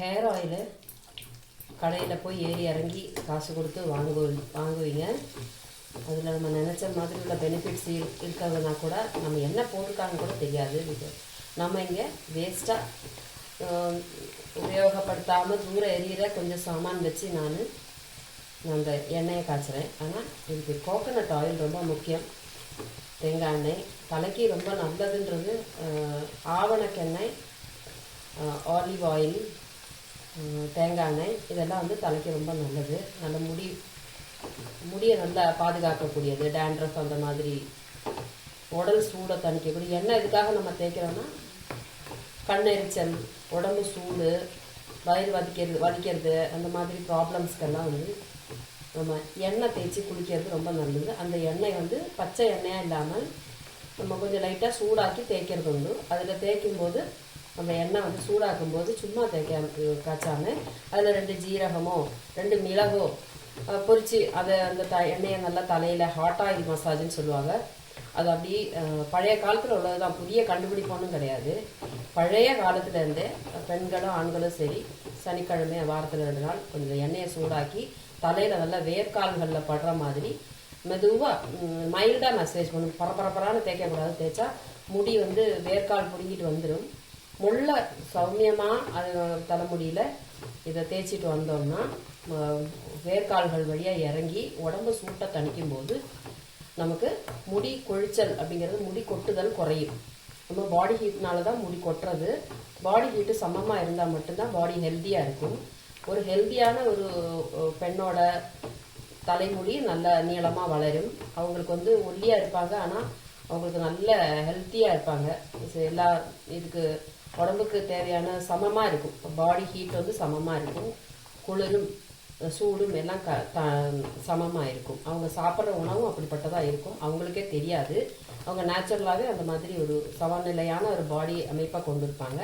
Hair oil கடையில் போய் ஏறி இறங்கி காசு கொடுத்து வாங்குவீங்க. அதில் நம்ம நினச்ச மாதிரி உள்ள பெனிஃபிட்ஸ் இருக்கிறதுனா கூட நம்ம என்ன போட்டிருக்காங்கன்னு கூட தெரியாது. நம்ம இங்கே வேஸ்ட்டாக உபயோகப்படுத்தாமல் தூரம் எரியிற கொஞ்சம் சாமான் வச்சு நான் அந்த எண்ணெயை காய்ச்சுறேன். ஆனால் இதுக்கு கோகோனட் ஆயில் ரொம்ப முக்கியம். தேங்காய் எண்ணெய் தலைக்கு ரொம்ப நல்லதுன்றது. ஆவணக்கெண்ணெய், ஆலிவ் ஆயில், தேங்காய் எண்ணெய் இதெல்லாம் வந்து தலைக்கு ரொம்ப நல்லது. நல்ல முடியை நல்லா பாதுகாக்கக்கூடியது. டேண்ட்ரஃப் அந்த மாதிரி உடல் சூடை தணிக்கக்கூடிய எண்ணெய். இதுக்காக நம்ம தேய்க்கிறோன்னா கண்ணெரிச்சல், உடம்பு சூடு, வயிறு வலிக்கிறது அந்த மாதிரி ப்ராப்ளம்ஸ்க்கெல்லாம் வந்து நம்ம எண்ணெய் தேய்ச்சி குளிக்கிறது ரொம்ப நல்லது. அந்த எண்ணெய் வந்து பச்சை எண்ணெயாக இல்லாமல் நம்ம கொஞ்சம் லைட்டாக சூடாக்கி தேய்க்கிறது உண்டு. அதில் தேய்க்கும்போது அந்த எண்ணெய் வந்து சூடாக்கும் போது சும்மா காய்ச்சாமல் அதில் 2 ஜீரகமோ 2 மிளகோ பொரித்து அதை அந்த எண்ணெயை நல்லா தலையில் ஹாட் ஆயில் மசாஜ்னு சொல்லுவாங்க. அது அப்படி பழைய காலத்தில் உள்ளது தான், புதிய கண்டுபிடிப்போன்னு கிடையாது. பழைய காலத்துலேருந்தே பெண்களும் ஆண்களும் சரி சனிக்கிழமை வாரத்தில் 2 நாள் கொஞ்சம் எண்ணெயை சூடாக்கி தலையில் நல்லா வேர்க்கால்களில் படுற மாதிரி மெதுவாக மைல்டாக மசாஜ் பண்ணணும். பரபரப்பரான தேய்க்கக்கூடாது. தேய்ச்சா முடி வந்து வேர்க்கால் பிடுங்கிட்டு வந்துடும். முள்ள சௌமியமாக அது தலைமுடியில் இதை தேய்ச்சிட்டு வந்தோம்னா வேர்க்கால்கள் வழியாக இறங்கி உடம்பு சூட்டை தணிக்கும் போது நமக்கு முடி கொழிச்சல் அப்படிங்கிறது, முடி கொட்டுதல் குறையும். நம்ம பாடி ஹீட்னால தான் முடி கொட்டுறது. பாடி ஹீட்டு சமமாக இருந்தால் மட்டும்தான் பாடி ஹெல்த்தியாக இருக்கும். ஒரு ஹெல்த்தியான ஒரு பெண்ணோட தலைமுடி நல்ல நீளமாக வளரும். அவங்களுக்கு வந்து ஒல்லியாக இருப்பாங்க, ஆனால் அவங்களுக்கு நல்ல ஹெல்த்தியாக இருப்பாங்க. எல்லா இதுக்கு உடம்புக்கு தேவையான சமமாக இருக்கும். பாடி ஹீட் வந்து சமமாக இருக்கும். குளிரும் சூடும் எல்லாம் சமமாக இருக்கும். அவங்க சாப்பிட்ற உணவும் அப்படிப்பட்டதாக இருக்கும். அவங்களுக்கே தெரியாது. அவங்க நேச்சுரலாகவே அந்த மாதிரி ஒரு சமநிலையான ஒரு பாடி அமைப்பை கொண்டு இருப்பாங்க.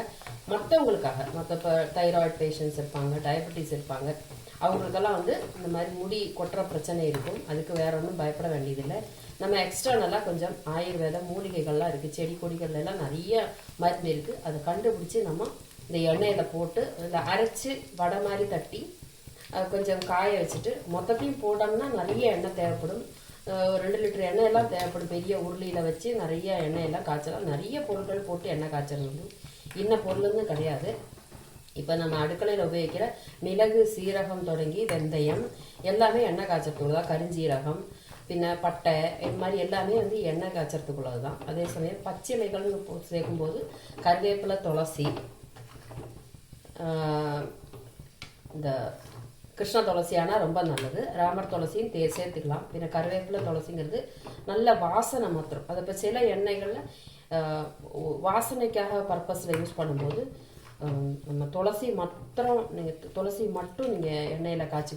மற்றவங்களுக்காக மற்ற தைராய்டு பேஷண்ட்ஸ் இருப்பாங்க, டயபெட்டிஸ் இருப்பாங்க, அவங்களுக்கெல்லாம் வந்து இந்த மாதிரி முடி கொட்டுற பிரச்சனை இருக்கும். அதுக்கு வேற ஒன்றும் பயப்பட வேண்டியதில்லை. நம்ம எக்ஸ்டர்னலாக கொஞ்சம் ஆயுர்வேத மூலிகைகள்லாம் இருக்குது. செடி கொடிகள்லாம் நிறைய மருந்து இருக்குது. அதை கண்டுபிடிச்சி நம்ம இந்த எண்ணெயில் போட்டு இதில் அரைச்சி வடை மாதிரி தட்டி கொஞ்சம் காய வச்சுட்டு மொத்தத்தையும் போட்டோம்னா நிறைய எண்ணெய் தேவைப்படும். 2 லிட்டர் எண்ணெயெல்லாம் தேவைப்படும். பெரிய உருளியில் வச்சு நிறைய எண்ணெயெல்லாம் காய்ச்சலாம். நிறைய பொருட்கள் போட்டு எண்ணெய் காய்ச்சறது இன்ன பொருள்னு கிடையாது. இப்போ நம்ம அடுக்கலையில் உபயோகிக்கிற மிளகு, சீரகம் தொடங்கி வெந்தயம் எல்லாமே எண்ணெய் காய்ச்சறதுக்குள்ளதான். கரிஞ்சீரகம், பின்ன பட்டை, இது மாதிரி எல்லாமே வந்து எண்ணெய் காய்ச்சறதுக்குள்ளது தான். அதே சமயம் பச்சை இலைகள்னு சேர்க்கும்போது கருவேப்பிலை, துளசி, இந்த கிருஷ்ண துளசியானால் ரொம்ப நல்லது. ராமர் துளசியும் சேர்த்துக்கலாம். பின்ன கருவேப்பிலை, துளசிங்கிறது நல்ல வாசனை மாத்திரம். அதை இப்போ சில எண்ணெய்களில் வாசனைக்காக பர்பஸில் யூஸ் பண்ணும்போது நம்ம துளசி மட்டும் நீங்கள் எண்ணெயில் காய்ச்சி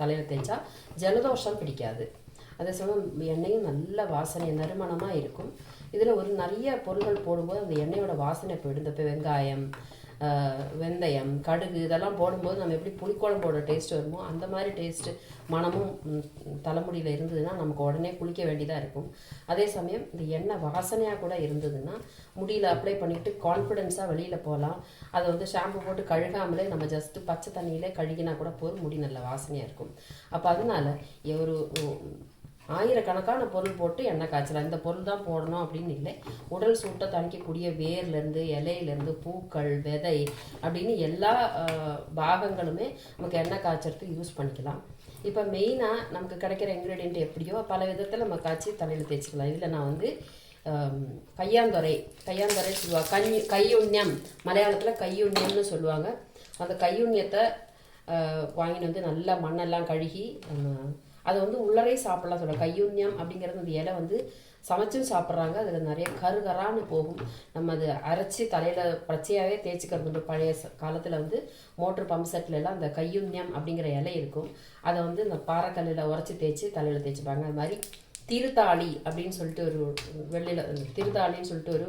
தலையில் தேய்ச்சா ஜலதோஷம் பிடிக்காது. அதே சமயம் எண்ணெயும் நல்ல வாசனை நறுமணமாக இருக்கும். இதில் ஒரு நிறைய பொருட்கள் போடும்போது அந்த எண்ணெயோட வாசனை போயிடும். இப்போ வெங்காயம், வெந்தயம், கடுகு இதெல்லாம் போடும்போது நம்ம எப்படி புளிக்குழம்போட டேஸ்ட் வருமோ அந்த மாதிரி டேஸ்ட்டு மனமும் தலைமுடியில் இருந்ததுன்னா நமக்கு உடனே குளிக்க வேண்டியதாக இருக்கும். அதே சமயம் இந்த எண்ணெய் வாசனையாக கூட இருந்ததுன்னா முடியில் அப்ளை பண்ணிவிட்டு கான்ஃபிடென்ஸாக வெளியில் போகலாம். அதை வந்து ஷாம்பு போட்டு கழுகாமலே நம்ம ஜஸ்ட்டு பச்சை தண்ணியிலே கழுகினா கூட போதும், முடி நல்ல வாசனையாக இருக்கும். அப்போ அதனால ஒரு ஆயிரக்கணக்கான பொருள் போட்டு எண்ணெய் காய்ச்சலாம். இந்த பொருள் தான் போடணும் அப்படின்னு இல்லை. உடல் சூட்டை தணிக்கக்கூடிய வேர்லேருந்து, இலையிலேருந்து, பூக்கள், விதை அப்படின்னு எல்லா பாகங்களுமே நமக்கு எண்ணெய் காய்ச்சறதுக்கு யூஸ் பண்ணிக்கலாம். இப்போ மெயினாக நமக்கு கிடைக்கிற இன்க்ரீடியன்ட் எப்படியோ பல விதத்தில் நம்ம காய்ச்சி தலையில் தேய்ச்சிக்கலாம். இதில் நான் வந்து கையாந்தொரை சொல்லுவாங்க. கையுண்ணியம், மலையாளத்தில் கையுண்ணியம்னு சொல்லுவாங்க. அந்த கையுண்ணியத்தை வாங்கிட்டு வந்து நல்லா மண்ணெல்லாம் கழுகி அதை வந்து உள்ளரே சாப்பிடலாம் சொல்லுவாங்க. கையுண்ணியம் அப்படிங்கிறது அந்த இலை வந்து சமைச்சும் சாப்பிட்றாங்க. அதில் நிறைய கருகரான்னு போகும். நம்ம அது அரைச்சி தலையில் பச்சையாகவே தேய்ச்சிக்கிறது. பழைய காலத்தில் வந்து மோட்ரு பம்ப் செட்லலாம் அந்த கையுண்ணியம் அப்படிங்கிற இலை இருக்கும். அதை வந்து இந்த பாறைக்கல்லில் உரைச்சி தேய்ச்சி தலையில் தேய்ச்சிப்பாங்க. அது மாதிரி திருத்தாளி அப்படின்னு சொல்லிட்டு ஒரு திருத்தாளின்னு சொல்லிட்டு ஒரு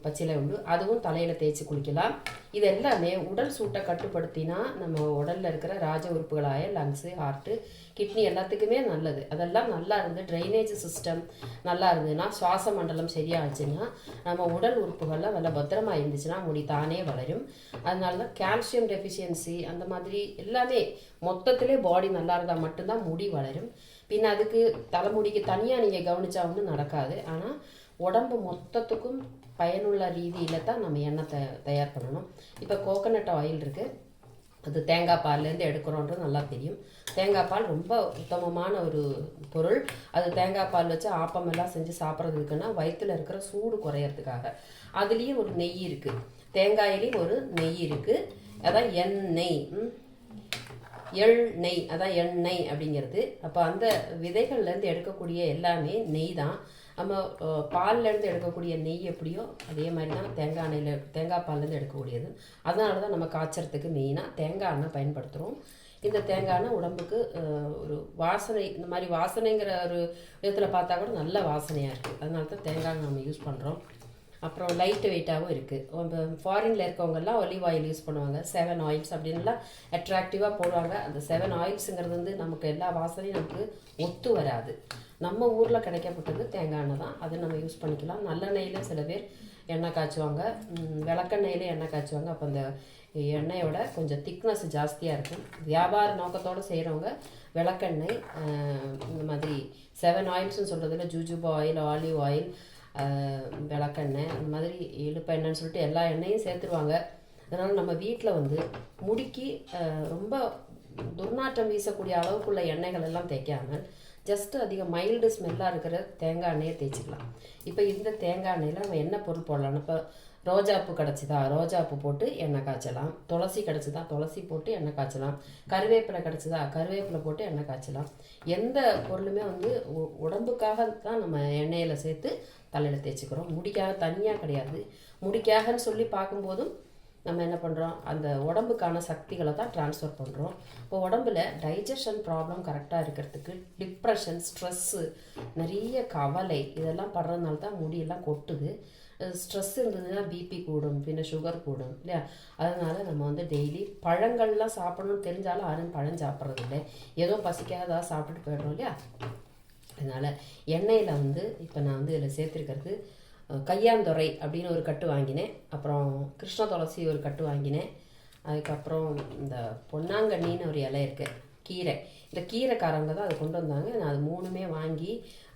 பச்சிலை உண்டு, அதுவும் தலையில் தேய்ச்சி குளிக்கலாம். இது எல்லாமே உடல் சூட்டை கட்டுப்படுத்தினா நம்ம உடலில் இருக்கிற ராஜ உறுப்புகளாய லங்ஸு, ஹார்ட்டு, கிட்னி எல்லாத்துக்குமே நல்லது. அதெல்லாம் நல்லா இருந்து ட்ரைனேஜ் சிஸ்டம் நல்லா இருந்ததுன்னா, சுவாச மண்டலம் சரியாச்சுன்னா, நம்ம உடல் உறுப்புகள்லாம் நல்லா பத்திரமா இருந்துச்சுன்னா முடி தானே வளரும். அதனால தான் கால்சியம் டெஃபிஷியன்சி அந்த மாதிரி எல்லாமே மொத்தத்திலே பாடி நல்லா இருந்தால் மட்டும்தான் முடி வளரும். பின்ன அதுக்கு தலைமுடிக்கு தனியாக நீங்கள் கவனிச்சா ஒன்றும் நடக்காது. ஆனால் உடம்பு மொத்தத்துக்கும் பயனுள்ள ரீதியில் தான் நம்ம எண்ணெய் தயார் பண்ணணும். இப்போ கோகோனட் ஆயில் இருக்குது, அது தேங்காய் பால்லேருந்து எடுக்கிறோன்றது நல்லா தெரியும். தேங்காய் பால் ரொம்ப உத்தமமான ஒரு பொருள். அது தேங்காய் பால் வச்சு ஆப்பமெல்லாம் செஞ்சு சாப்பிட்றதுக்குன்னா வயிற்றில் இருக்கிற சூடு குறையறதுக்காக. அதுலேயும் ஒரு நெய் இருக்குது, தேங்காயிலையும் ஒரு நெய் இருக்குது, அதான் எண்ணெய், எண்ணெய், அதான் எண்ணெய் அப்படிங்கிறது. அப்போ அந்த விதைகள்லேருந்து எடுக்கக்கூடிய எல்லாமே நெய் தான். நம்ம பால்லேருந்து எடுக்கக்கூடிய நெய் எப்படியோ அதே மாதிரி தான் தேங்காய் பால்லேருந்து எடுக்கக்கூடியது. அதனால தான் நம்ம காய்ச்சறதுக்கு மெயினாக தேங்காய் எண்ணெய் பயன்படுத்துகிறோம். இந்த தேங்காய் எண்ணெய் உடம்புக்கு ஒரு வாசனை, இந்த மாதிரி வாசனைங்கிற ஒரு விதத்தில் பார்த்தா கூட நல்ல வாசனையாக இருக்குது. அதனால தான் தேங்காய் நம்ம யூஸ் பண்ணுறோம். அப்புறம் லைட் வெயிட்டாகவும் இருக்குது. ஃபாரினில் இருக்கவங்கெல்லாம் ஒலிவ் ஆயில் யூஸ் பண்ணுவாங்க, 7 ஆயில்ஸ் அப்படின்லாம் அட்ராக்டிவாக போடுவாங்க. அந்த 7 ஆயில்ஸுங்கிறது வந்து நமக்கு எல்லா வாசனையும் நமக்கு ஒத்து வராது. நம்ம ஊரில் கிடைக்கப்பட்டது தேங்காய் எண்ணெய் தான், அது நம்ம யூஸ் பண்ணிக்கலாம். நல்லெண்ணெயில் சில பேர் எண்ணெய் காய்ச்சுவாங்க, விளக்கெண்ணெயில் எண்ணெய் காய்ச்சுவாங்க. அப்போ அந்த எண்ணெயோட கொஞ்சம் திக்னஸ் ஜாஸ்தியாக இருக்கும். வியாபார நோக்கத்தோடு செய்கிறவங்க விளக்கெண்ணெய், இந்த மாதிரி 7 ஆயில்ஸ்னு சொல்கிறதுல ஜூஜுபா ஆயில், ஆலிவ் ஆயில், விளக்கெண்ணெய், அந்த மாதிரி இழுப்ப எண்ணெய்ன்னு சொல்லிட்டு எல்லா எண்ணெயும் சேர்த்துருவாங்க. அதனால் நம்ம வீட்டில் வந்து முடிக்கு ரொம்ப துர்நாற்றம் வீசக்கூடிய அளவுக்குள்ள எண்ணெய்கள் எல்லாம் தேய்க்காமல் ஜஸ்ட்டு அதிகம் மைல்டு ஸ்மெல்லாக இருக்கிற தேங்காய் எண்ணெயை தேய்ச்சிக்கலாம். இப்போ இந்த தேங்காய் எண்ணெயில் நம்ம என்ன பொருள் போடலாம்? இப்போ ரோஜாப்பூ கிடச்சிதா, ரோஜாப்பூ போட்டு எண்ணெய் காய்ச்சலாம். துளசி கிடச்சிதா, துளசி போட்டு எண்ணெய் காய்ச்சலாம். கருவேப்பிலை கிடச்சிதா, கருவேப்பிலை போட்டு எண்ணெய் காய்ச்சலாம். எந்த பொருளுமே வந்து உடம்புக்காக தான் நம்ம எண்ணெயில் சேர்த்து தலையில் தேய்ச்சிக்கிறோம், முடிக்காக தனியாக கிடையாது. முடிக்காகன்னு சொல்லி பார்க்கும்போதும் நம்ம என்ன பண்ணுறோம், அந்த உடம்புக்கான சக்திகளை தான் ட்ரான்ஸ்ஃபர் பண்ணுறோம். இப்போ உடம்புல டைஜஷன் ப்ராப்ளம் கரெக்டாக இருக்கிறதுக்கு டிப்ரெஷன், ஸ்ட்ரெஸ்ஸு, நிறைய கவலை இதெல்லாம் படுறதுனால தான் முடியெல்லாம் கொட்டுது. ஸ்ட்ரெஸ் இருந்ததுன்னா பிபி கூடும், பின்ன சுகர் கூடும் இல்லையா? அதனால் நம்ம வந்து டெய்லி பழங்கள்லாம் சாப்பிடணும்னு தெரிஞ்சாலும் யாரும் பழம் சாப்பிட்றது இல்லை, ஏதோ பசிக்காதா சாப்பிட்டுட்டு போய்டுறோம் இல்லையா? அதனால் எண்ணெயில் வந்து இப்போ நான் வந்து இதில் சேர்த்துருக்கிறது கையாந்துறை அப்படின்னு ஒரு கட்டு வாங்கினேன். அப்புறம் கிருஷ்ண துளசி ஒரு கட்டு வாங்கினேன். அதுக்கப்புறம் இந்த பொன்னாங்கண்ணின்னு ஒரு இலை இருக்குது, கீரை. இந்த கீரைக்காரங்க தான் அதை கொண்டு வந்தாங்க. நான் அது 3மே வாங்கி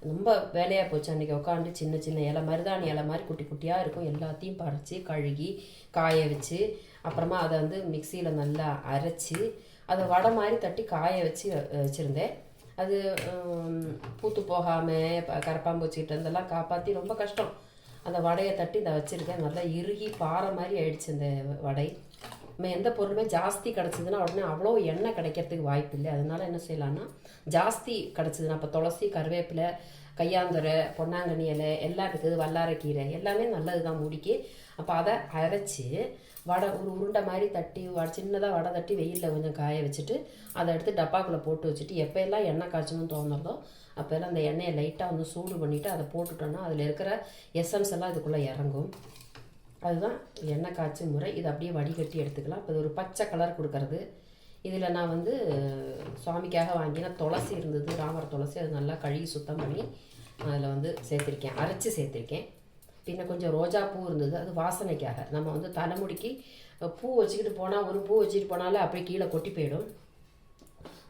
ரொம்ப வேலையாக போச்சு. அன்றைக்கி உட்காந்து சின்ன சின்ன இலை, மருதாணி இலை மாதிரி குட்டி குட்டியாக இருக்கும், எல்லாத்தையும் பறித்து கழுகி காய வச்சு, அப்புறமா அதை வந்து மிக்சியில் நல்லா அரைச்சி அதை வடை மாதிரி தட்டி காய வச்சு வச்சுருந்தேன். அது பூத்து போகாமல் கரப்பாம்பூச்சிக்கிட்ட இருந்தெல்லாம் காப்பாற்றி ரொம்ப கஷ்டம். அந்த வடையை தட்டி இதை வச்சுருக்கேன். நல்லா இறுகி பாறை மாதிரி ஆயிடுச்சு இந்த வடை. நம்ம எந்த பொருளுமே ஜாஸ்தி கிடச்சிதுன்னா உடனே அவ்வளோ எண்ணெய் கிடைக்கிறதுக்கு வாய்ப்பு இல்லை. அதனால என்ன செய்யலான்னா, ஜாஸ்தி கிடச்சிதுன்னா இப்போ துளசி, கருவேப்பிலை, கையாந்துறை, பொன்னாங்கண்ணி இலை எல்லாம் இருக்குது, வல்லாரைக்கீரை எல்லாமே நல்லது தான் முடிக்கு. அப்போ அதை அரைச்சி வடை ஒரு உருண்டை மாதிரி தட்டி சின்னதாக வடை தட்டி வெயிலில் கொஞ்சம் காய வச்சுட்டு அதை எடுத்து டப்பாக்குள்ளே போட்டு வச்சுட்டு எப்போயெல்லாம் எண்ணெய் காய்ச்சணும்னு தோணுறதோ அப்போல்லாம் அந்த எண்ணெயை லைட்டாக வந்து சூடு பண்ணிவிட்டு அதை போட்டுட்டோன்னா அதில் இருக்கிற எசன்ஸ் எல்லாம் இதுக்குள்ளே இறங்கும். அதுதான் எண்ணெய் காய்ச்சும் முறை. இது அப்படியே வடிகட்டி எடுத்துக்கலாம். இப்போ இது ஒரு பச்சை கலர் கொடுக்கறது. இதில் நான் வந்து சுவாமிக்காக வாங்கினா துளசி இருந்தது, ராமர் துளசி, அது நல்லா கழுவி சுத்தம் பண்ணி அதில் வந்து சேர்த்துருக்கேன், அரைச்சி சேர்த்துருக்கேன். பின்ன கொஞ்சம் ரோஜா பூ இருந்தது, அது வாசனைக்காக. நம்ம வந்து தலைமுடிக்கு பூ வச்சுக்கிட்டு போனால், ஒரு பூ வச்சுட்டு போனாலே அப்படியே கீழே கொட்டி போயிடும்.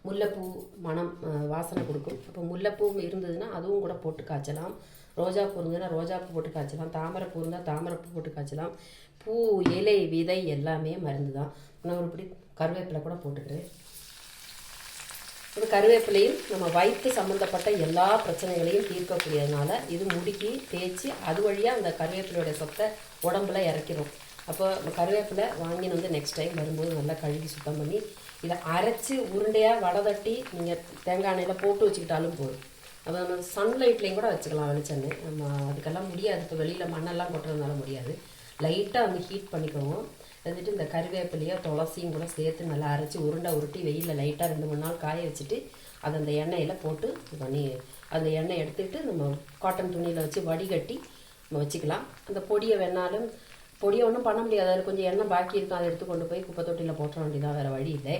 முல்லைப்பூ மனம் வாசனை கொடுக்கும். இப்போ முல்லைப்பூ இருந்ததுன்னா அதுவும் கூட போட்டு காய்ச்சலாம். ரோஜாப்பூ இருந்ததுன்னா ரோஜாப்பூ போட்டு காய்ச்சலாம். தாமரைப்பூ இருந்தால் தாமரைப்பூ போட்டு காய்ச்சலாம். பூ, இலை, விதை எல்லாமே மருந்து தான். நான் ஒரு இப்படி கருவேப்பிலை கூட போட்டுக்கிறேன். இது கருவேப்பிலையும் நம்ம வயிற்று சம்மந்தப்பட்ட எல்லா பிரச்சனைகளையும் தீர்க்கக்கூடியதுனால இது முடிக்கி தேய்ச்சி அது வழியாக அந்த கருவேப்பிலையோட சத்தை உடம்புல இறக்கிடும். அப்போ கருவேப்பிலை வாங்கின்னு வந்து நெக்ஸ்ட் டைம் வரும்போது நல்லா கழுவி சுத்தம் பண்ணி இதை அரைச்சி உருண்டையாக வடை தட்டி நீங்கள் தேங்காய் எண்ணெயில் போட்டு வச்சுக்கிட்டாலும் போதும். அப்போ நம்ம சன்லைட்லேயும் கூட வச்சுக்கலாம் வெளிச்செண்ணெய். நம்ம அதுக்கெல்லாம் முடியாது, இப்போ வெளியில் மண்ணெல்லாம் கொட்டுறதுனால முடியாது. லைட்டாக வந்து ஹீட் பண்ணிக்கணும். வந்துட்டு இந்த கருவேப்பிலையோ துளசியும் கூட சேர்த்து நல்லா அரைச்சி உருண்டை உருட்டி வெயிலில் லைட்டாக 2-3 நாள் காய வச்சுட்டு அதை அந்த எண்ணெயில் போட்டு பண்ணி அந்த எண்ணெய் எடுத்துக்கிட்டு நம்ம காட்டன் துணியில் வச்சு வடிகட்டி நம்ம வச்சுக்கலாம். அந்த பொடியை வேணாலும் பொடியை ஒன்றும் பண்ண முடியாது, அதில் கொஞ்சம் எண்ணெய் பாக்கி இருக்கும், அதை எடுத்து கொண்டு போய் குப்பை தொட்டியில் போட்டுற வேண்டியதான், வேறு வழி இல்லை.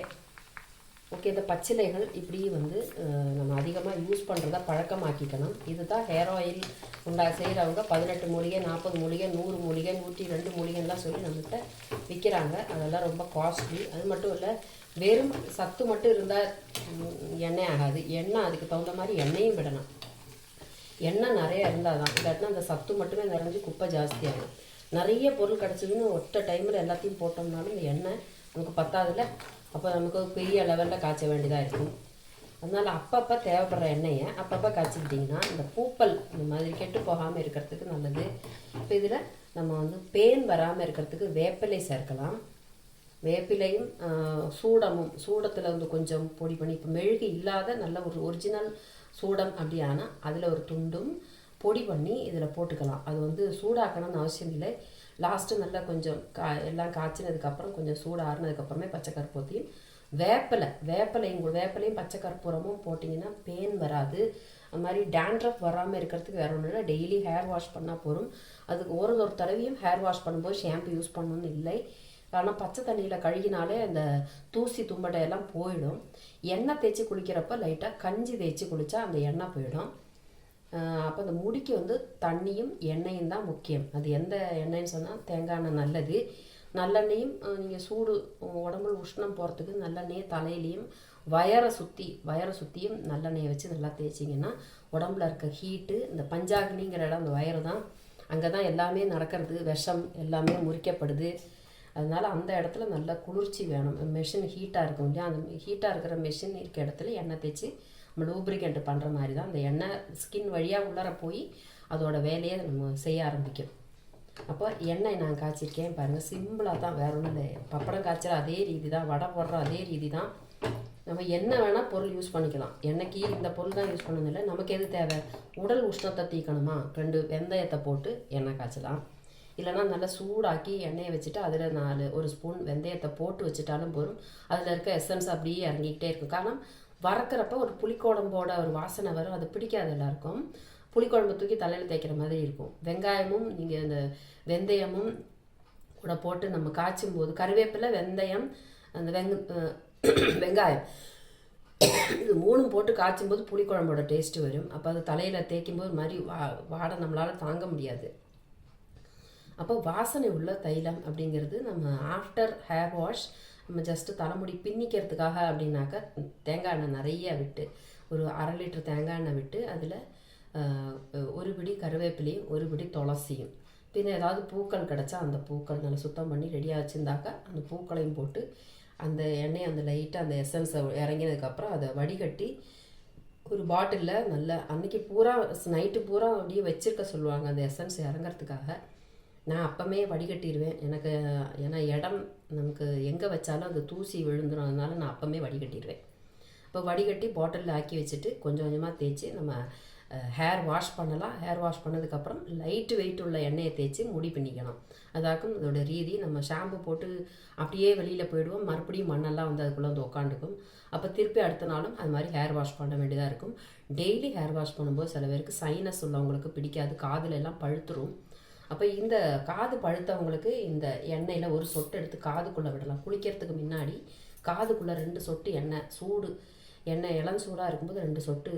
ஓகே, இந்த பச்சிலைகள் இப்படி வந்து நம்ம அதிகமாக யூஸ் பண்ணுறத பழக்கமாக்கிக்கணும். இதுதான் ஹேர் ஆயில் செய்கிறவங்க 18 மூலிகை, 40 மூலிகை, 100 மூலிகை, 102 மூலிகைலாம் சொல்லி நம்மகிட்ட விற்கிறாங்க. அதெல்லாம் ரொம்ப காஸ்ட்லி. அது மட்டும் இல்லை, வெறும் சத்து மட்டும் இருந்தால் எண்ணெய் ஆகாது. எண்ணெய் அதுக்கு தகுந்த மாதிரி எண்ணெயும் விடணும். எண்ணெய் நிறைய இருந்தால் தான், இல்லாட்டினா அந்த சத்து மட்டுமே நிறைஞ்சு குப்பை ஜாஸ்தியாகும். நிறைய பொருள் கிடச்சிதுன்னு ஒற்றை டைமில் எல்லாத்தையும் போட்டோம்னாலும் இந்த எண்ணெய் நமக்கு பத்தாதுல, அப்போ நமக்கு பெரிய லெவலில் காய்ச்ச வேண்டியதாக இருக்கும். அதனால் அப்பப்போ தேவைப்படுற எண்ணெயை அப்பப்போ காய்ச்சிக்கிட்டிங்கன்னா இந்த பூப்பல் இந்த மாதிரி கெட்டு போகாமல் இருக்கிறதுக்கு நல்லது. இப்போ இதில் நம்ம வந்து பேன் வராமல் இருக்கிறதுக்கு வேப்பிலை சேர்க்கலாம். வேப்பிலையும் சூடத்தில் வந்து கொஞ்சம் பொடி பண்ணி, இப்போ மெழுகு இல்லாத நல்ல ஒரு ஒரிஜினல் சூடம் அப்படியானா அதில் ஒரு துண்டும் பொடி பண்ணி இதில் போட்டுக்கலாம். அது வந்து சூடாக்கணும்னு அவசியம் இல்லை. லாஸ்ட்டு நல்லா கொஞ்சம் எல்லாம் காய்ச்சினதுக்கப்புறம் கொஞ்சம் சூடு ஆறுனதுக்கப்புறமே பச்சை கற்பூரத்தையும் வேப்பிலையும் பச்சை கற்பூரமும் போட்டிங்கன்னா பேன் வராது. அது மாதிரி டேண்ட்ரஃப் வராமல் இருக்கிறதுக்கு வேறு ஒன்றும் இல்லை, டெய்லி ஹேர் வாஷ் பண்ணால் போதும். அதுக்கு ஒரு தடவையும் ஹேர் வாஷ் பண்ணும்போது ஷாம்பு யூஸ் பண்ணணும்னு இல்லை. ஆனால் பச்சை தண்ணியில் கழுகினாலே அந்த தூசி தும்படையெல்லாம் போயிடும். எண்ணெய் தேய்ச்சி குளிக்கிறப்ப லைட்டாக கஞ்சி தேய்ச்சி குளித்தா அந்த எண்ணெய் போயிடும். அப்போ அந்த முடிக்கு வந்து தண்ணியும் எண்ணெயும் தான் முக்கியம். அது எந்த எண்ணெய்ன்னு சொன்னால் தேங்காய் எண்ணெய் நல்லது. நல்லெண்ணெயும் நீங்கள் சூடு உடம்புல உஷ்ணம் போகிறதுக்கு நல்லெண்ணெயை தலையிலையும் வயரை சுற்றியும் நல்லெண்ணெயை வச்சு நல்லா தேய்ச்சிங்கன்னா உடம்புல இருக்க ஹீட்டு, இந்த பஞ்சாக்னிங்கிற இடம் அந்த வயறு தான், அங்கே தான் எல்லாமே நடக்கிறது, விஷம் எல்லாமே முறிக்கப்படுது. அதனால் அந்த இடத்துல நல்ல குளிர்ச்சி வேணும். மெஷின் ஹீட்டாக இருக்கும் இல்லையா, அந்த ஹீட்டாக இருக்கிற மெஷின் இருக்க இடத்துல எண்ணெய் தேய்ச்சி நம்ம லூப்ரிகண்ட் பண்ணுற மாதிரி தான் அந்த எண்ணெய் ஸ்கின் வழியாக உள்ளார போய் அதோட வேலையை நம்ம செய்ய ஆரம்பிக்கும். அப்போ எண்ணெய் நான் காய்ச்சிருக்கேன் பாருங்கள், சிம்பிளாக தான், வேற ஒன்றும் இல்லை. பப்படம் காய்ச்சற அதே ரீதி தான், வடை போடுற அதே ரீதி தான். நம்ம என்ன வேணால் பொருள் யூஸ் பண்ணிக்கலாம். எண்ணெய்க்கு இந்த பொருள் தான் யூஸ் பண்ணதில்லை. நமக்கு எது தேவை, உடல் உஷ்ணத்தை தீக்கணுமா, 2 வெந்தயத்தை போட்டு எண்ணெய் காய்ச்சலாம். இல்லைனா நல்லா சூடாக்கி எண்ணெயை வச்சுட்டு அதில் 1 ஸ்பூன் வெந்தயத்தை போட்டு வச்சுட்டாலும் போதும். அதில் இருக்க எசன்ஸ் அப்படியே இறங்கிக்கிட்டே இருக்கும். காரணம் வறக்கிறப்ப ஒரு புளிக்குழம்போட ஒரு வாசனை வரும், அது பிடிக்காது எல்லாருக்கும். புளிக்குழம்பு தூக்கி தலையில் தேய்க்கிற மாதிரி இருக்கும். வெங்காயமும் நீங்கள் இந்த வெந்தயமும் கூட போட்டு நம்ம காய்ச்சும் போது, கருவேப்பிலை, வெந்தயம், அந்த வெங்காயம் இது 3 போட்டு காய்ச்சும் போது புளிக்குழம்போட டேஸ்ட்டு வரும். அப்போ அது தலையில் தேய்க்கும் போது மாதிரி வாடை நம்மளால் தாங்க முடியாது. அப்போ வாசனை உள்ள தைலம் அப்படிங்கிறது நம்ம ஆஃப்டர் ஹேர் வாஷ் நம்ம ஜஸ்ட்டு தலைமுடி பின்னிக்கிறதுக்காக அப்படின்னாக்கா தேங்காய் எண்ணெய் நிறைய விட்டு, ஒரு 1/2 லிட்டர் தேங்காய் எண்ணெய் விட்டு அதில் 1 பிடி கருவேப்பிலையும் 1 பிடி துளசியும், பின்ன ஏதாவது பூக்கள் கிடச்சா அந்த பூக்கள் நல்லா சுத்தம் பண்ணி ரெடியாக வச்சுருந்தாக்கா அந்த பூக்களையும் போட்டு அந்த எண்ணெயை அந்த லைட்டாக அந்த எசன்ஸை இறங்கினதுக்கப்புறம் அதை வடிகட்டி ஒரு பாட்டிலில் நல்லா அன்றைக்கி பூரா நைட்டு பூரா அப்படியே வச்சுருக்க சொல்லுவாங்க அந்த எசன்ஸ் இறங்கிறதுக்காக. நான் அப்போமே வடிகட்டிடுவேன். ஏன்னா இடம் நமக்கு எங்கே வச்சாலும் அது தூசி விழுந்துடும், அதனால நான் அப்போமே வடிகட்டிடுவேன். இப்போ வடிகட்டி பாட்டிலில் ஆக்கி வச்சுட்டு கொஞ்சம் கொஞ்சமாக தேய்ச்சி நம்ம ஹேர் வாஷ் பண்ணலாம். ஹேர் வாஷ் பண்ணதுக்கப்புறம் லைட்டு வெயிட் உள்ள எண்ணெயை தேய்ச்சி முடி பின்னிக்கணும். அதாக்கும் அதோட ரீதி. நம்ம ஷாம்பு போட்டு அப்படியே வெளியில் போயிடுவோம், மறுபடியும் மண்ணெல்லாம் வந்து அதுக்குள்ளே வந்து உட்காந்துக்கும். அப்போ திருப்பி அடுத்த நாளும் அது மாதிரி ஹேர் வாஷ் பண்ண வேண்டியதாக இருக்கும். டெய்லி ஹேர் வாஷ் பண்ணும்போது சில பேருக்கு சைனஸ் உள்ளவங்களுக்கு பிடிக்காது, காதில் எல்லாம் பழுத்துரும். அப்போ இந்த காது பழுத்தவங்களுக்கு இந்த எண்ணெயில் 1 சொட்டு எடுத்து காதுக்குள்ளே விடலாம். குளிக்கிறதுக்கு முன்னாடி காதுக்குள்ளே 2 சொட்டு எண்ணெய் இளம் சூடாக இருக்கும்போது 2 சொட்டு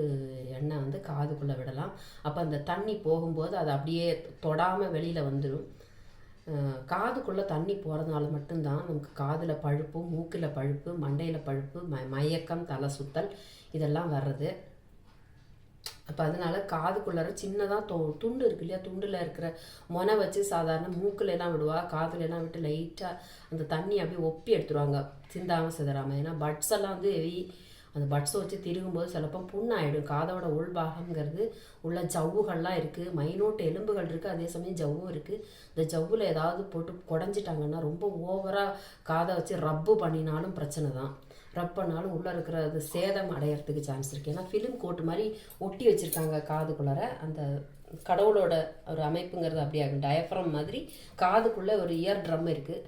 எண்ணெய் வந்து காதுக்குள்ளே விடலாம். அப்போ அந்த தண்ணி போகும்போது அது அப்படியே தொடாமல் வெளியில் வந்துடும். காதுக்குள்ளே தண்ணி போகிறதுனால மட்டும்தான் நமக்கு காதில் பழுப்பு, மூக்கில் பழுப்பு, மண்டையில் பழுப்பு, மயக்கம், தலை சுத்தல் இதெல்லாம் வர்றது. அப்போ அதனால் காதுக்குள்ளார சின்னதாக துண்டு இருக்கு இல்லையா, துண்டில் இருக்கிற மொனை வச்சு சாதாரண மூக்கிலெல்லாம் விடுவா, காதுலெல்லாம் விட்டு லைட்டாக அந்த தண்ணி அப்படியே ஒப்பி எடுத்துருவாங்க சிந்தாமல் சிதறாமல். ஏன்னா பட்ஸ் எல்லாம் வந்து அந்த பட்ஸை வச்சு திருகும்போது சிலப்போ புண்ணாயிடும். காதோட உள்பாகங்கிறது உள்ள ஜவ்வுகள்லாம் இருக்குது, மைனோட்டு எலும்புகள் இருக்குது, அதே சமயம் ஜவ்வும் இருக்குது. இந்த ஜவ்வில் ஏதாவது போட்டு குடஞ்சிட்டாங்கன்னா ரொம்ப ஓவராக காதை வச்சு ரப்பு பண்ணினாலும் பிரச்சனை தான். ரப் பண்ணாலும் உள்ளே இருக்கிற அது சேதம் அடையிறதுக்கு சான்ஸ் இருக்குது. ஏன்னா ஃபிலிம் கோட் மாதிரி ஒட்டி வச்சுருக்காங்க காதுக்குள்ளார. அந்த கடவுளோட ஒரு அமைப்புங்கிறது அப்படியே ஆகும். டயஃப்ரம் மாதிரி காதுக்குள்ளே ஒரு இயர் ட்ரம் இருக்குது.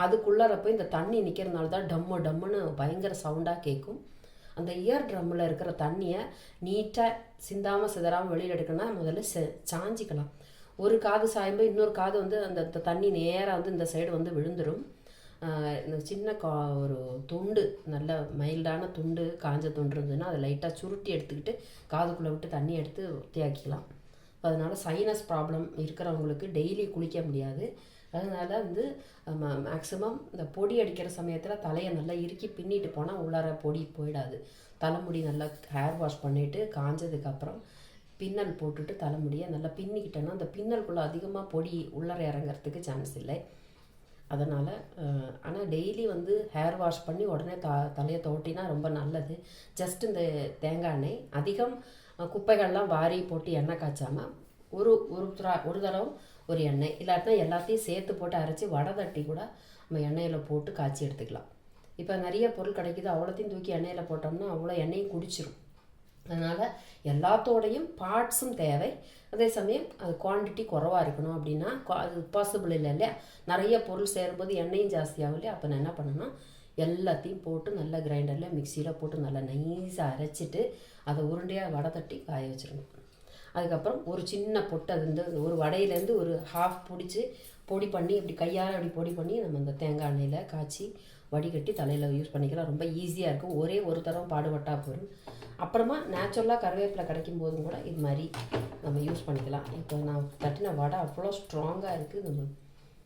அதுக்குள்ளாரப்போ இந்த தண்ணி நிற்கிறதுனால தான் டம்முன்னு பயங்கர சவுண்டாக கேட்கும். அந்த இயர் ட்ரம்மில் இருக்கிற தண்ணியை நீட்டாக சிந்தாமல் சிதறாமல் வெளியில் எடுக்கணும்னா முதல்ல சாஞ்சிக்கலாம். ஒரு காது சாயும்போது இன்னொரு காது வந்து அந்த தண்ணி நேராக வந்து இந்த சைடு வந்து விழுந்துடும். இந்த சின்ன ஒரு துண்டு, நல்ல மைல்டான துண்டு, காஞ்ச துண்டு இருந்ததுன்னா அதை லைட்டாக சுருட்டி எடுத்துக்கிட்டு காதுக்குள்ளே விட்டு தண்ணி எடுத்து வృத்தியாக்கிக்கலாம். அதனால் சைனஸ் ப்ராப்ளம் இருக்கிறவங்களுக்கு டெய்லி குளிக்க முடியாது. அதனால் வந்து மேக்ஸிமம் இந்த பொடி அடிக்கிற சமயத்தில் தலையை நல்லா இறுக்கி பின்னிட்டு போனால் உள்ளார பொடி போயிடாது. தலைமுடி நல்லா ஹேர் வாஷ் பண்ணிவிட்டு காஞ்சதுக்கப்புறம் பின்னல் போட்டுட்டு தலைமுடியை நல்லா பின்னிக்கிட்டோன்னா அந்த பின்னலுக்குள்ளே அதிகமாக பொடி உள்ளார இறங்கிறதுக்கு சான்ஸ் இல்லை. அதனால் ஆனால் டெய்லி வந்து ஹேர் வாஷ் பண்ணி உடனே தலையை தோட்டினா ரொம்ப நல்லது. ஜஸ்ட் இந்த தேங்காய் எண்ணெய் அதிகம் குப்பைகள்லாம் வாரி போட்டு எண்ணெய் காய்ச்சாமல் ஒரு தடவை ஒரு எண்ணெய், இல்லாட்டினா எல்லாத்தையும் சேர்த்து போட்டு அரைச்சி வடை தட்டி கூட நம்ம எண்ணெயில் போட்டு காய்ச்சி எடுத்துக்கலாம். இப்போ நிறைய பொருள் கிடைக்கிது, அவ்வளோத்தையும் தூக்கி எண்ணெயில் போட்டோம்னா அவ்வளோ எண்ணெயும் குடிச்சிடும். அதனால் எல்லாத்தோடையும் பார்ட்ஸும் தேவை. அதே சமயம் அது குவான்டிட்டி குறவாக இருக்கணும் அப்படின்னா அது பாசிபிள் இல்லை இல்லையா. நிறைய பொருள் சேரும்போது எண்ணெயும் ஜாஸ்தியாகும் இல்லையா. அப்போ நான் என்ன பண்ணேன்னா எல்லாத்தையும் போட்டு நல்லா கிரைண்டரில் மிக்சியில் போட்டு நல்லா நைஸாக அரைச்சிட்டு அதை உருண்டையாக வடை தட்டி காய வச்சிடணும். அதுக்கப்புறம் ஒரு சின்ன பொட்டு அது வந்து ஒரு வடையிலேருந்து ஒரு ஹாஃப் பிடிச்சி பொடி பண்ணி இப்படி கையால் அப்படி பொடி பண்ணி நம்ம அந்த தேங்காய் எண்ணெயில் காய்ச்சி வடிகட்டி தலையில் யூஸ் பண்ணிக்கலாம். ரொம்ப ஈஸியாக இருக்கும். ஒரே ஒரு தடவை பாடுபட்டால் போகும். அப்புறமா நேச்சுரலாக கருவேப்பிலை கிடைக்கும் போதும் கூட இது மாதிரி நம்ம யூஸ் பண்ணிக்கலாம். இப்போ நான் தட்டின வடை அவ்வளோ ஸ்ட்ராங்காக இருக்குது, நம்ம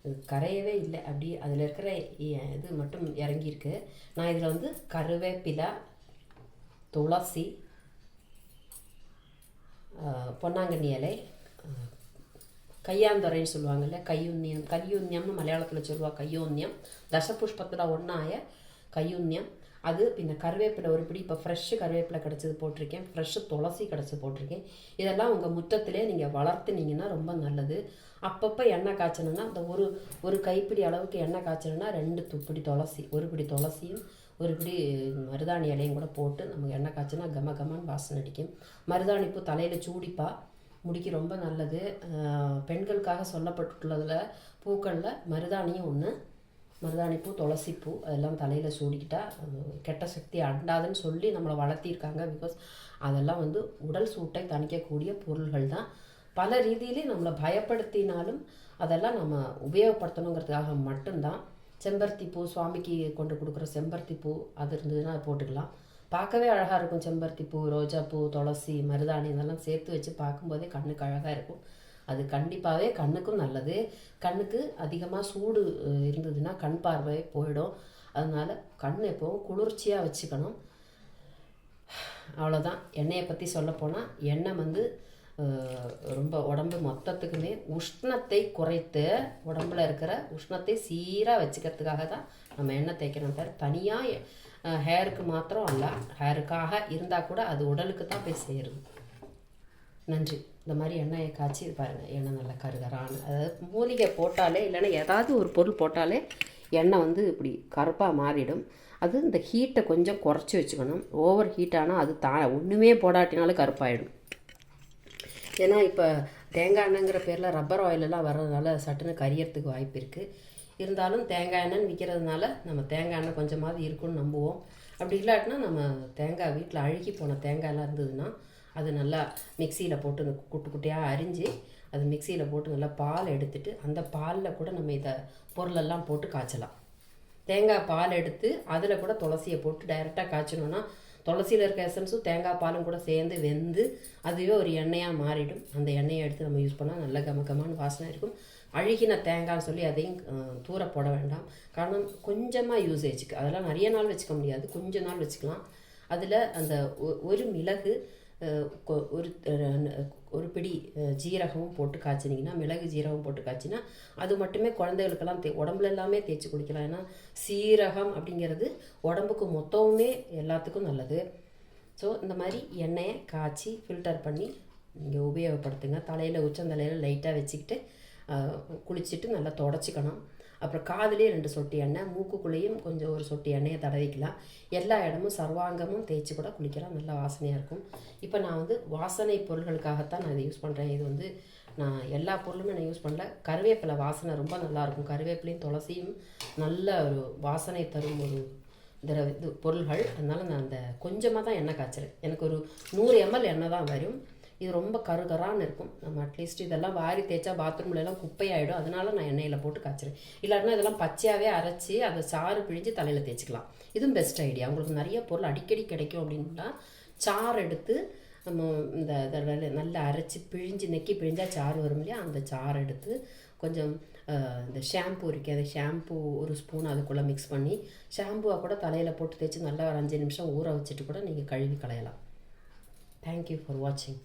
இது கரையவே இல்லை. அப்படி அதில் இருக்கிற இது மட்டும் இறங்கியிருக்கு. நான் இதில் வந்து கருவேப்பிலை, துளசி, பொன்னாங்கண்ணி இலை, கையாந்தொரைன்னு சொல்லுவாங்கல்ல, கையுன்யம்னு மலையாளத்தில் சொல்லுவாள். கையோன்யம் தசபுஷ்பத்தில் ஒன்றாய கையுன்யம் அது. பின்ன கருவேப்பிலை ஒரு பிடி, இப்போ ஃப்ரெஷ்ஷு கருவேப்பிலை கிடச்சது போட்டிருக்கேன், ஃப்ரெஷ்ஷு துளசி கிடச்சி போட்டிருக்கேன். இதெல்லாம் உங்கள் முற்றத்திலே நீங்கள் வளர்த்துனீங்கன்னா ரொம்ப நல்லது. அப்பப்போ எண்ணெய் காய்ச்சணுன்னா அந்த ஒரு கைப்பிடி அளவுக்கு எண்ணெய் காய்ச்சணுன்னா 2 பிடி துளசி, ஒரு பிடி துளசியும் ஒரு பிடி மருதாணி இலையும் கூட போட்டு நமக்கு எண்ணெய் காய்ச்சினா கம கமான்னு வாசனை அடிக்கும். மருதாணிப்பூ தலையில் சூடிப்பா முடிக்கு ரொம்ப நல்லது. பெண்களுக்காக சொல்லப்பட்டுள்ளதில் பூக்களில் மருதாணியும் ஒன்று. மருதாணிப்பூ, துளசிப்பூ அதெல்லாம் தலையில் சூடிக்கிட்டால் கெட்ட சக்தி அண்டாதுன்னு சொல்லி நம்மளை வளர்த்திருக்காங்க. பிகாஸ் அதெல்லாம் வந்து உடல் சூட்டை தணிக்கக்கூடிய பொருள்கள் தான். பல ரீதியிலே நம்மளை பயப்படுத்தினாலும் அதெல்லாம் நம்ம உபயோகப்படுத்தணுங்கிறதுக்காக மட்டும்தான். செம்பருத்தி பூ, சுவாமிக்கு கொண்டு கொடுக்குற செம்பருத்தி பூ அது இருந்ததுன்னா அது போட்டுக்கலாம். பார்க்கவே அழகாக இருக்கும். செம்பருத்தி பூ, ரோஜாப்பூ, துளசி, மருதாணி இதெல்லாம் சேர்த்து வச்சு பார்க்கும்போதே கண்ணுக்கு அழகாக இருக்கும். அது கண்டிப்பாகவே கண்ணுக்கும் நல்லது. கண்ணுக்கு அதிகமாக சூடு இருந்ததுன்னா கண் பார்வை போயிடும். அதனால் கண் எப்போவும் குளிர்ச்சியாக வச்சுக்கணும். அவ்வளோதான். எண்ணெயை பற்றி சொல்லப்போனால் எண்ணெய் வந்து ரொம்ப உடம்பு மொத்தத்துக்குமே உஷ்ணத்தை குறைத்து உடம்புல இருக்கிற உஷ்ணத்தை சீராக வச்சுக்கிறதுக்காக தான் நம்ம எண்ணெய் தேய்க்கணும். தவிர தனியாக ஹேருக்கு மாத்திரம் அல்ல, ஹேருக்காக இருந்தால் கூட அது உடலுக்கு தான் போய் சேருது. நன்றி. இந்த மாதிரி எண்ணெயை காய்ச்சி பாருங்கள், எண்ணெய் நல்லா கருகரான, அதாவது மூலிகை போட்டாலே இல்லைன்னா ஏதாவது ஒரு பொருள் போட்டாலே எண்ணெய் வந்து இப்படி கருப்பாக மாறிடும். அது இந்த ஹீட்டை கொஞ்சம் குறைச்சி வச்சுக்கணும். ஓவர் ஹீட் ஆனால் அது ஒன்றுமே போடாட்டினாலும் கருப்பாயிடும். ஏன்னா இப்போ தேங்காய் எண்ணெய்ங்கிற பேரில் ரப்பர் ஆயிலெல்லாம் வர்றதுனால சட்டுன்னு கரியறதுக்கு வாய்ப்பு இருக்குது. இருந்தாலும் தேங்காய் எண்ணெய்னு விற்கிறதுனால நம்ம தேங்காய் எண்ணெய் கொஞ்சமாவது இருக்குன்னு நம்புவோம். அப்படி இல்லாட்டினா நம்ம தேங்காய் வீட்டில் அழுகி போன தேங்காயெல்லாம் இருந்ததுன்னா அது நல்லா மிக்சியில் போட்டு குட்டி குட்டியாக அரிஞ்சு அது மிக்சியில் போட்டு நல்லா பால் எடுத்துட்டு அந்த பாலில் கூட நம்ம இதை பொருளெல்லாம் போட்டு காய்ச்சலாம். தேங்காய் பால் எடுத்து அதில் கூட துளசியை போட்டு டைரெக்டாக காய்ச்சணுன்னா துளசியில் இருக்க எசன்ஸும் தேங்காய் பாலும் கூட சேர்ந்து வெந்து அதுவே ஒரு எண்ணெயாக மாறிடும். அந்த எண்ணெயை எடுத்து நம்ம யூஸ் பண்ணால் நல்ல கமகமான வாசனை இருக்கும். அழுகின தேங்காய்னு சொல்லி அதையும் தூர போட வேண்டாம். காரணம் கொஞ்சமாக யூசேஜுக்கு, அதெல்லாம் நிறைய நாள் வச்சுக்க முடியாது, கொஞ்ச நாள் வச்சுக்கலாம். அதில் அந்த ஒரு மிளகு, ஒரு பிடி ஜீரகமும் போட்டு காய்ச்சினிங்கன்னா, மிளகு ஜீரகம் போட்டு காய்ச்சினா அது மட்டுமே குழந்தைகளுக்கெல்லாம் உடம்புல எல்லாமே தேய்ச்சி குளிக்கலாம். ஏன்னா சீரகம் அப்படிங்கிறது உடம்புக்கு மொத்தமுமே எல்லாத்துக்கும் நல்லது. ஸோ இந்த மாதிரி எண்ணெயை காய்ச்சி ஃபில்டர் பண்ணி நீங்கள் உபயோகப்படுத்துங்க. தலையில் உச்சந்தலையில் லைட்டாக வச்சுக்கிட்டு குளிச்சுட்டு நல்லா தொடச்சிக்கணும். அப்புறம் காதுலேயே 2 சொட்டு எண்ணெய், மூக்குக்குள்ளேயும் கொஞ்சம் ஒரு சொட்டு எண்ணெயை தடவிக்கலாம். எல்லா இடமும் சர்வாங்கமும் தேய்ச்சி கூட குளிக்கலாம், நல்லா வாசனையாக இருக்கும். இப்போ நான் வந்து வாசனை பொருள்களுக்காகத்தான் நான் இதை யூஸ் பண்ணுறேன். இது வந்து நான் எல்லா பொருளுமே நான் யூஸ் பண்ணல. கருவேப்பிலை வாசனை ரொம்ப நல்லாயிருக்கும். கருவேப்பிலையும் துளசியும் நல்ல ஒரு வாசனை தரும் ஒரு இது பொருள்கள். அதனால் நான் அந்த கொஞ்சமாக தான் எண்ணெய் காய்ச்சறேன். எனக்கு ஒரு 100 ml எண்ணெய் தான் வரும். இது ரொம்ப கருகரான்னு இருக்கும். நம்ம அட்லீஸ்ட் இதெல்லாம் வாரி தேய்ச்சா பாத்ரூம்லலாம் குப்பையாயிடும். அதனால நான் எண்ணெயில் போட்டு காய்ச்சிறேன். இல்லாட்டினா இதெல்லாம் பச்சையாகவே அரைச்சி அதை சாறு பிழிஞ்சு தலையில் தேய்ச்சிக்கலாம். இதுவும் பெஸ்ட் ஐடியா. உங்களுக்கு நிறைய பொருள் அடிக்கடி கிடைக்கும் அப்படின்னா சாறு எடுத்து நம்ம இந்த இதில் நல்லா அரைச்சி பிழிஞ்சு நெக்கி பிழிஞ்சால் சாறு வரும் இல்லையா, அந்த சாறு எடுத்து கொஞ்சம் இந்த ஷாம்பு இருக்குது, அந்த ஷாம்பு ஒரு ஸ்பூன் அதுக்குள்ளே மிக்ஸ் பண்ணி ஷாம்புவாக கூட தலையில் போட்டு தேய்ச்சி நல்லா ஒரு 5 நிமிஷம் ஊற வச்சுட்டு கூட நீங்கள் கழுவி களையலாம். தேங்க்யூ ஃபார் வாட்சிங்.